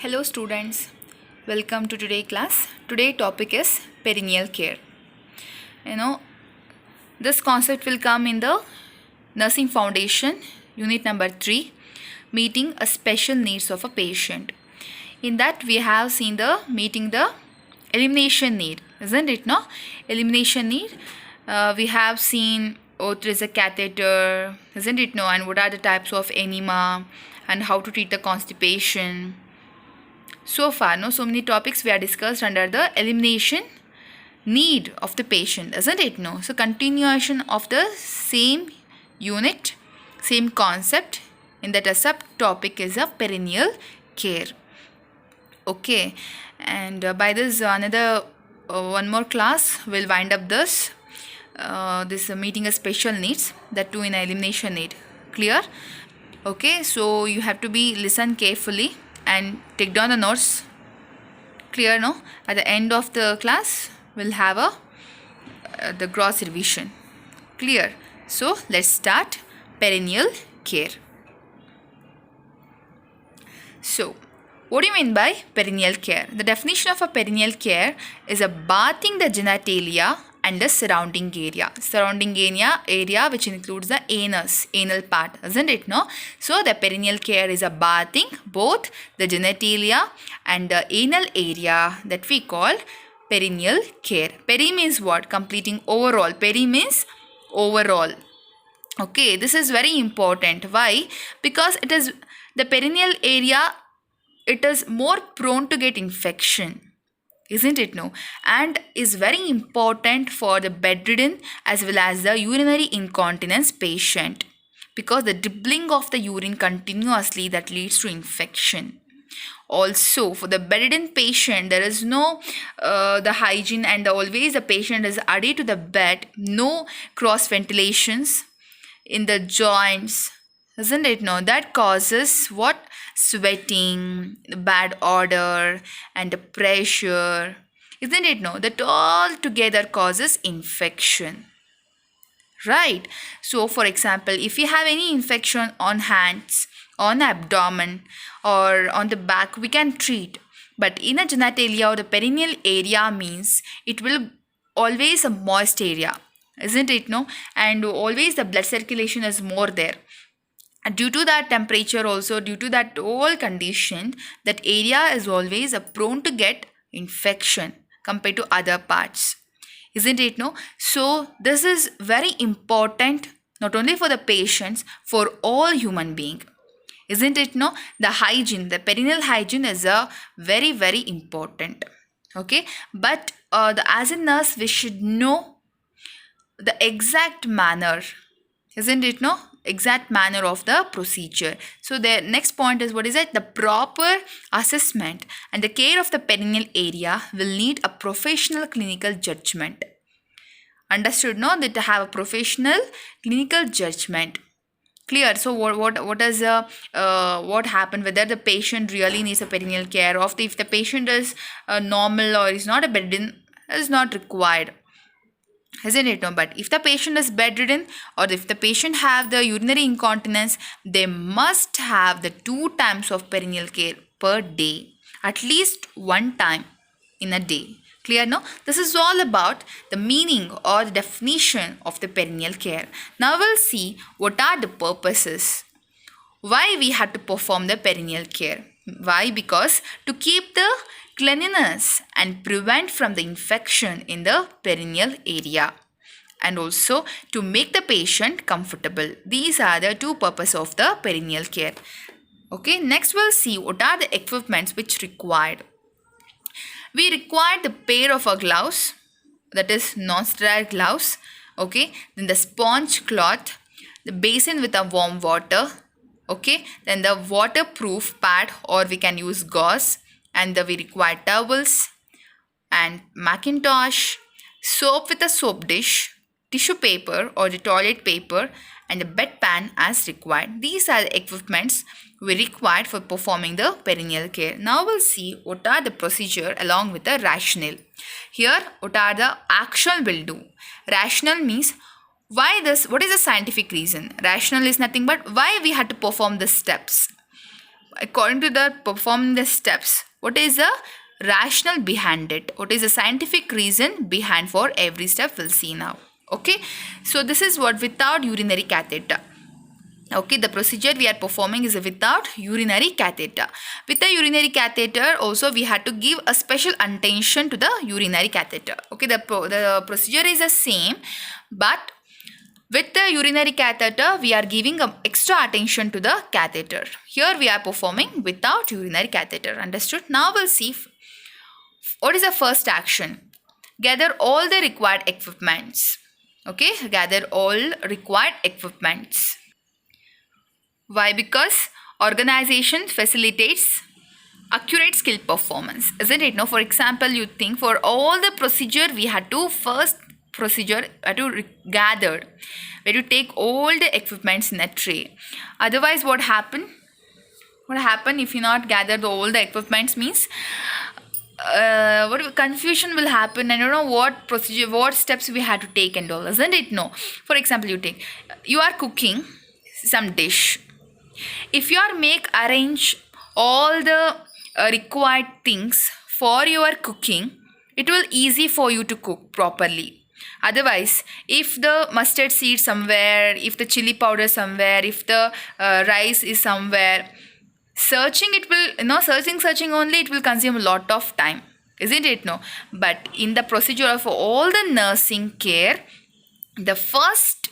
Hello students, welcome to today class. Today topic is perineal care. You know, this concept will come in the nursing foundation unit number 3, meeting a special needs of a patient. In that we have seen the meeting the elimination need, isn't it? No, elimination need. We have seen there is a catheter, isn't it? No, and what are the types of enema and how to treat the constipation. So far, so many topics we are discussed under the elimination need of the patient, isn't it? No, so continuation of the same unit, same concept. In that a subtopic is a perineal care. Okay, and by this another one more class will wind up this meeting a special needs, that too in elimination need. Clear? Okay, so you have to be listen carefully and take down the notes. Clear? No, at the end of the class we'll have the gross revision. Clear? So let's start perineal care. So what do you mean by perineal care? The definition of a perineal care is a bathing the genitalia and the surrounding area which includes the anal part, isn't it? No, so the perineal care is a bathing both the genitalia and the anal area, that we call perineal care. Peri means what? Completing overall. Peri means overall. Okay, this is very important. Why? Because it is the perineal area, it is more prone to get infection, isn't it? No, and is very important for the bedridden as well as the urinary incontinence patient, because the dribbling of the urine continuously that leads to infection. Also for the bedridden patient, there is no the hygiene, and always the patient is added to the bed, no cross ventilations in the joints, isn't it? No, that causes what? Sweating, bad odor, and the pressure, isn't it? No, that all together causes infection, right? So for example, if you have any infection on hands, on abdomen, or on the back, we can treat. But in a genitalia or the perineal area means it will always a moist area, isn't it? No, and always the blood circulation is more there. Due to that temperature, also due to that whole condition, that area is always prone to get infection compared to other parts, isn't it? No, so this is very important, not only for the patients, for all human being, isn't it? No, the hygiene, the perineal hygiene is a very important. Okay, but as a nurse we should know the exact manner, isn't it? No, exact manner of the procedure. So the next point is, what is it? The proper assessment and the care of the perineal area will need a professional clinical judgment. Understood? No, that to have a professional clinical judgment. Clear? So what is what happened, whether the patient really needs a perineal care, of if the patient is normal or is not a bedridden, is not required, isn't it? No, but if the patient is bedridden or if the patient have the urinary incontinence, they must have the 2 times of perineal care per day, at least 1 time in a day. Clear? No, this is all about the meaning or the definition of the perineal care. Now we'll see what are the purposes, why we had to perform the perineal care. Why? Because to keep the cleanliness and prevent from the infection in the perineal area, and also to make the patient comfortable. These are the 2 purposes of the perineal care. Okay, next we'll see what are the equipments which required. We require the pair of gloves, that is non-sterile gloves. Okay, then the sponge cloth, the basin with a warm water. Okay, then the waterproof pad, or we can use gauze, and we require towels and Macintosh, soap with a soap dish, tissue paper or the toilet paper, and a bedpan as required. These are the equipments we required for performing the perineal care. Now we'll see what are the procedure along with the rationale. Here, what are the action we'll do. Rationale means why this, what is the scientific reason. Rationale is nothing but why we had to perform the steps. according to the performing the steps, what is the rationale behind it? What is the scientific reason behind for every step? We'll see now. Okay, so this is what without urinary catheter. Okay, the procedure we are performing is without urinary catheter. With the urinary catheter also we had to give a special attention to the urinary catheter. Okay, the procedure is the same, but with the urinary catheter we are giving extra attention to the catheter. Here we are performing without urinary catheter. Understood? Now we'll see what is the first action. Gather all the required equipments. Okay, gather all required equipments. Why? Because organization facilitates accurate skill performance, isn't it? Now, for example, you think for all the procedure we had to gather. We had to take all the equipments in a tray. Otherwise, what happen? What happen if you not gather all the equipments means what confusion will happen, and you know what procedure, what steps we had to take and all, isn't it? No. For example, you are cooking some dish. If you are arrange all the required things for your cooking, it will easy for you to cook properly. Otherwise, if the mustard seed somewhere, if the chili powder somewhere, if the rice is somewhere, searching only, it will consume a lot of time, isn't it? No. But in the procedure of all the nursing care, the first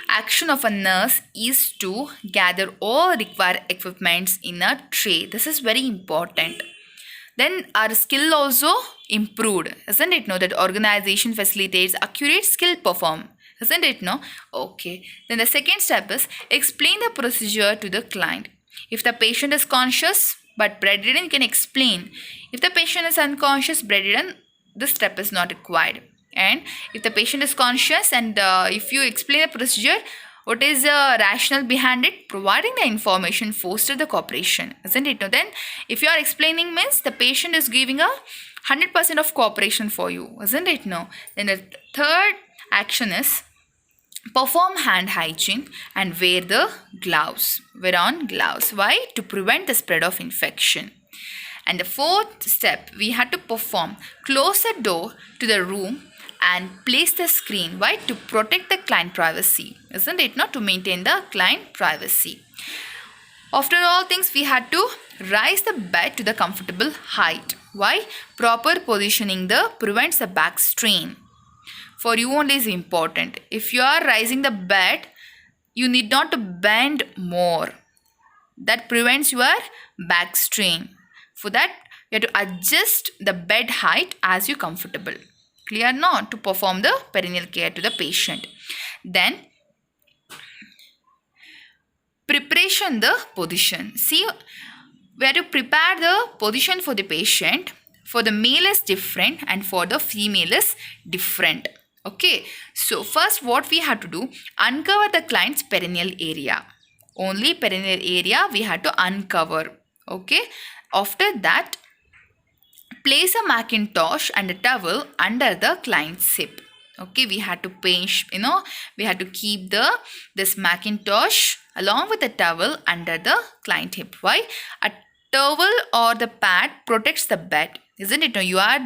action of a nurse is to gather all required equipments in a tray. This is very important. Then our skill also improved, isn't it? No, that organization facilitates accurate skill perform, isn't it? No. Okay. Then the second step is explain the procedure to the client. If the patient is conscious but bedridden, you can explain. If the patient is unconscious, bedridden, this step is not required. And if the patient is conscious and if you explain the procedure, what is the rationale behind it? Providing the information foster the cooperation, isn't it? Then if you are explaining means the patient is giving 100% of cooperation for you, isn't it? No. Then the third action is perform hand hygiene and wear the gloves. Wear on gloves. Why? To prevent the spread of infection. And the fourth step, we had to perform close the door to the room and place the screen. Why? To protect the client privacy, isn't it? Not to maintain the client privacy. After all things, we had to raise the bed to the comfortable height. Why? Proper positioning prevents the back strain. For you only is important. If you are raising the bed, you need not to bend more. That prevents your back strain. For that, you have to adjust the bed height as you comfortable. Clear? Not to perform the perineal care to the patient. Then preparation the position. See, we have to prepare the position for the patient. For the male is different and for the female is different. Okay, so first what we had to do, uncover the client's perineal area. Only perineal area we had to uncover. Okay, after that, place a Macintosh and a towel under the client's hip. Okay, we had to we had to keep this Macintosh along with the towel under the client hip. Why? A towel or the pad protects the bed, isn't it? No, you are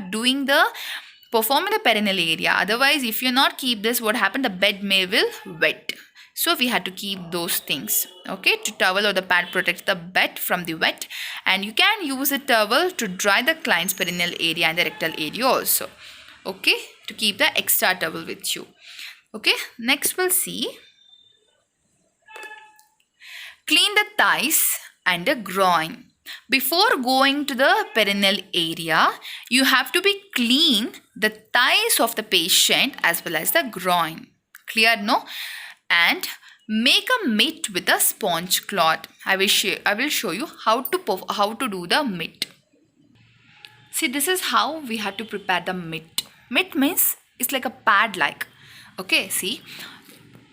performing the perineal area. Otherwise, if you not keep this, what happened? The bed will wet. So we had to keep those things. Okay, to towel or the pad protects the bed from the wet, and you can use a towel to dry the client's perineal area and the rectal area also. Okay, to keep the extra towel with you. Okay, next we'll see. Clean the thighs and the groin. Before going to the perineal area, you have to be clean the thighs of the patient as well as the groin. Clear? No? And make a mitt with a sponge cloth. I will show you how to do the mitt. See, this is how we had to prepare the mitt. Mitt means it's like a pad like. Okay, see.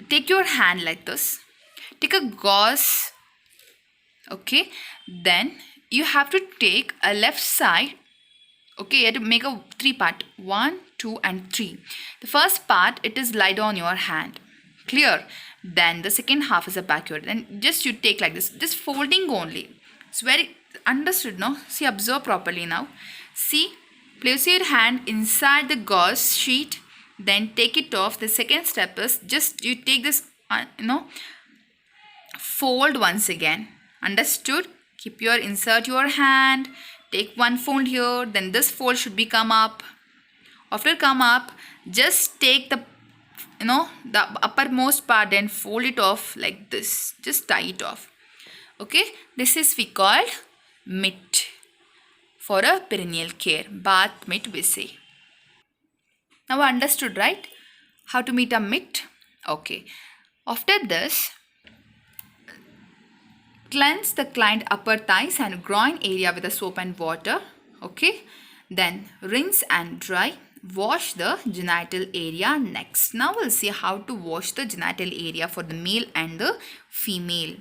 Take your hand like this. Take a gauze. Okay, then you have to take a left side. Okay, you have to make a 3 part. 1, 2 and 3. The first part, it is laid on your hand. Clear? Then the second half is a backward. And just you take like this. Just folding only. It's very understood, no? See, observe properly now. See, place your hand inside the gauze sheet, then take it off. The second step is just you take this, fold once again. Understood? Keep your insert your hand, take one fold here, then this fold should be come up. After come up, just take the the uppermost part and fold it off like this. Just tie it off. Okay, this is we called mitt for a perineal care. Bath mitt we say. Now understood, right? How to meet a mitt? Okay. After this, cleanse the client upper thighs and groin area with a soap and water. Okay. Then rinse and dry. Wash the genital area next. Now we'll see how to wash the genital area for the male and the female.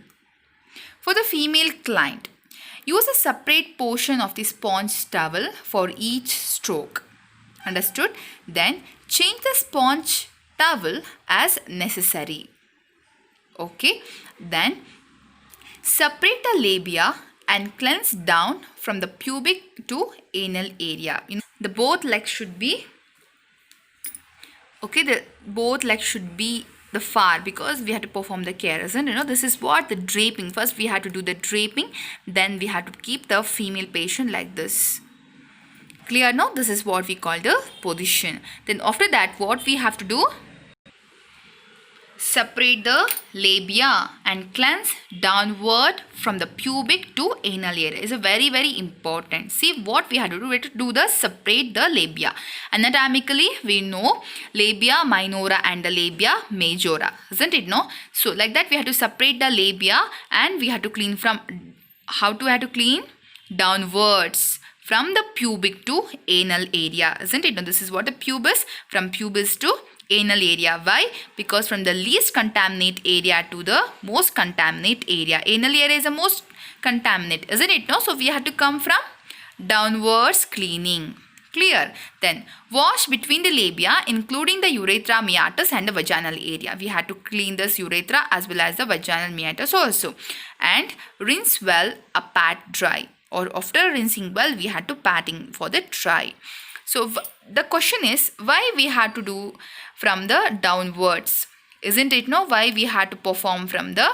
For the female client, use a separate portion of the sponge towel for each stroke. Understood? Then change the sponge towel as necessary. Okay. Then separate the labia and cleanse down from the pubic to anal area. The both legs should be the far, because we have to perform the care, isn't it? This is what the draping. First we have to do the draping, then we have to keep the female patient like this. Clear? No? This is what we call the position. Then after that, what we have to do? Separate the labia and cleanse downward from the pubic to anal area. Is a very, very important. See what we have to do. We have to do the separate the labia. Anatomically, we know labia minora and the labia majora, isn't it? No. So like that, we have to separate the labia and we have to clean from. How to have to clean? Downwards from the pubic to anal area, isn't it? Now this is what the pubis, from pubis to anal area. Why? Because from the least contaminate area to the most contaminate area. Anal area is the most contaminate, isn't it? No? So we have to come from downwards cleaning. Clear? Then wash between the labia, including the urethra meatus and the vaginal area. We have to clean this urethra as well as the vaginal meatus also. And rinse well, a pat dry. Or after rinsing well, we had to patting for the dry. So the question is, why we had to do from the downwards? Isn't it? No, why we had to perform from the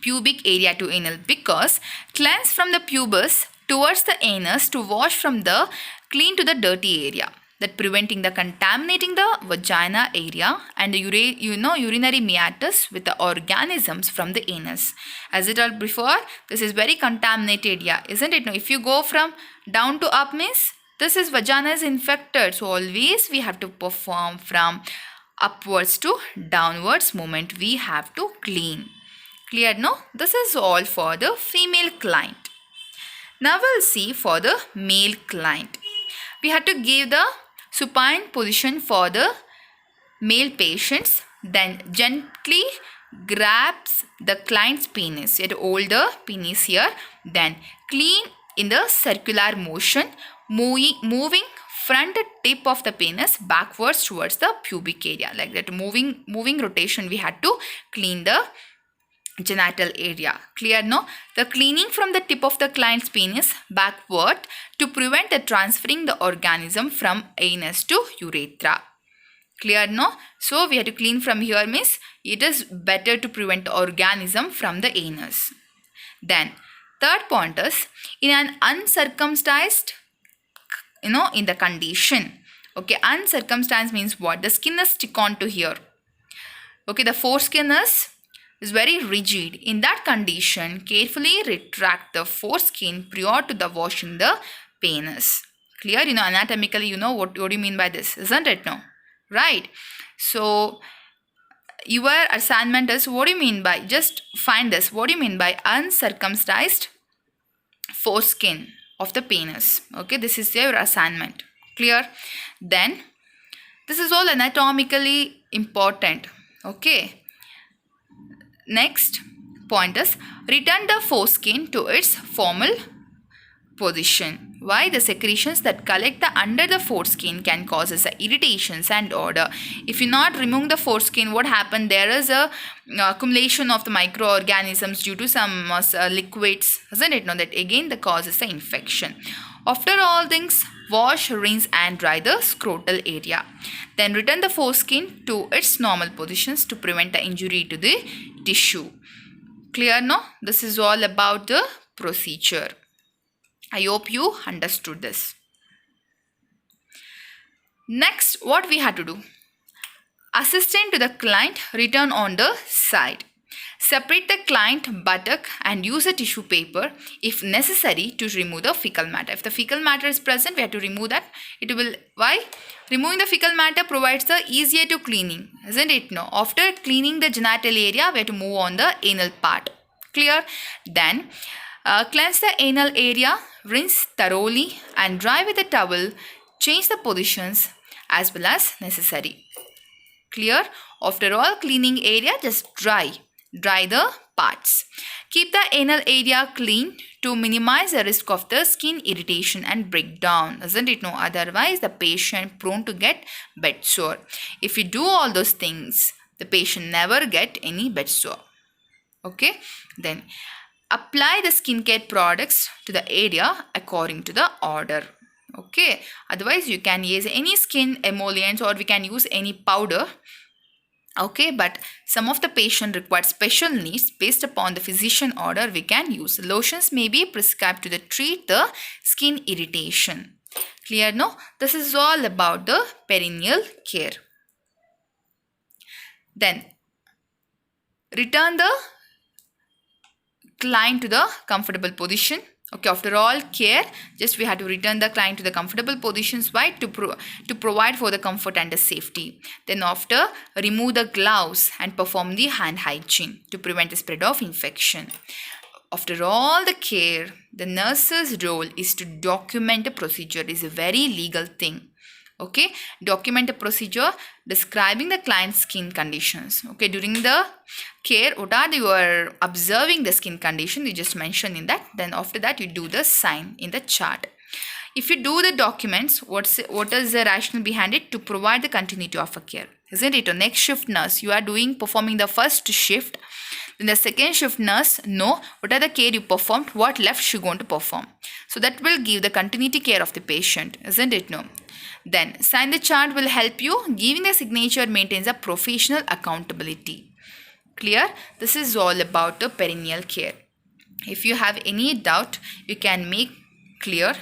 pubic area to anal? Because cleanse from the pubis towards the anus to wash from the clean to the dirty area. That preventing the contaminating the vagina area and the urinary meatus with the organisms from the anus. As it all before, this is very contaminated area, isn't it? Now, if you go from down to up means this is vagina is infected. So always we have to perform from upwards to downwards movement. We have to clean. Clear? No? This is all for the female client. Now we'll see for the male client. We have to give the supine position for the male patients, then gently grabs the client's penis. You have to hold the penis here, then clean in the circular motion, moving front tip of the penis backwards towards the pubic area. Like that, moving rotation, we had to clean the genital area. Clear? No? The cleaning from the tip of the client's penis backward to prevent the transferring the organism from anus to urethra. Clear? No? So we have to clean from here means it is better to prevent the organism from the anus. Then third point is, in an uncircumcised, in the condition. Okay, uncircumcised means what? The skin is stick on to here. Okay, the foreskin is very rigid. In that condition, carefully retract the foreskin prior to the washing the penis. Clear? Anatomically, what do you mean by this, isn't it? No? Right? So, your assignment is, what do you mean by, just find this, what do you mean by uncircumcised foreskin of the penis? Okay, this is your assignment. Clear? Then, this is all anatomically important. Okay. Next point is, return the foreskin to its formal position. Why? The secretions that collect under the foreskin can cause us irritations and odor. If you not remove the foreskin, what happened? There is a accumulation of the microorganisms due to some liquids, isn't it? Now that again the causes the infection. After all things, wash, rinse and dry the scrotal area. Then return the foreskin to its normal positions to prevent the injury to the tissue. Clear now? This is all about the procedure. I hope you understood this. Next, what we had to do? Assistant to the client, return on the side. Separate the client buttock and use a tissue paper if necessary to remove the fecal matter. If the fecal matter is present, we have to remove that. It will, why? Removing the fecal matter provides the easier to cleaning, isn't it? No. After cleaning the genital area, we have to move on the anal part. Clear? Then cleanse the anal area, rinse thoroughly and dry with a towel. Change the positions as well as necessary. Clear? After all cleaning area, just dry the parts. Keep the anal area clean to minimize the risk of the skin irritation and breakdown, isn't it? No, otherwise the patient prone to get bed sore. If you do all those things, the patient never get any bed sore. Okay, then apply the skincare products to the area according to the order. Okay, otherwise you can use any skin emollients or we can use any powder. Okay, but some of the patient require special needs based upon the physician order. We can use lotions may be prescribed to treat the skin irritation. Clear? No, this is all about the perineal care. Then return the client to the comfortable position. Okay, after all care, just we have to return the client to the comfortable positions. Why? To provide for the comfort and the safety. Then after, remove the gloves and perform the hand hygiene to prevent the spread of infection. After all the care, the nurse's role is to document the procedure. It is a very legal thing. Okay, document the procedure describing the client's skin conditions. Okay, during the care, what are you are observing the skin condition, you just mention in that. Then after that, you do the sign in the chart. If you do the documents, what is the rationale behind it? To provide the continuity of a care, isn't it? A next shift nurse, you are performing the first shift. Then the second shift nurse know what are the care you performed, what left she going to perform. So that will give the continuity care of the patient, isn't it? No. Then sign the chart will help you. Giving the signature maintains a professional accountability. Clear? This is all about the perineal care. If you have any doubt, you can make clear.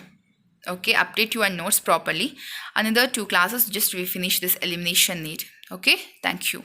Okay, update your notes properly. Another 2 classes, just we finish this elimination need. Okay, thank you.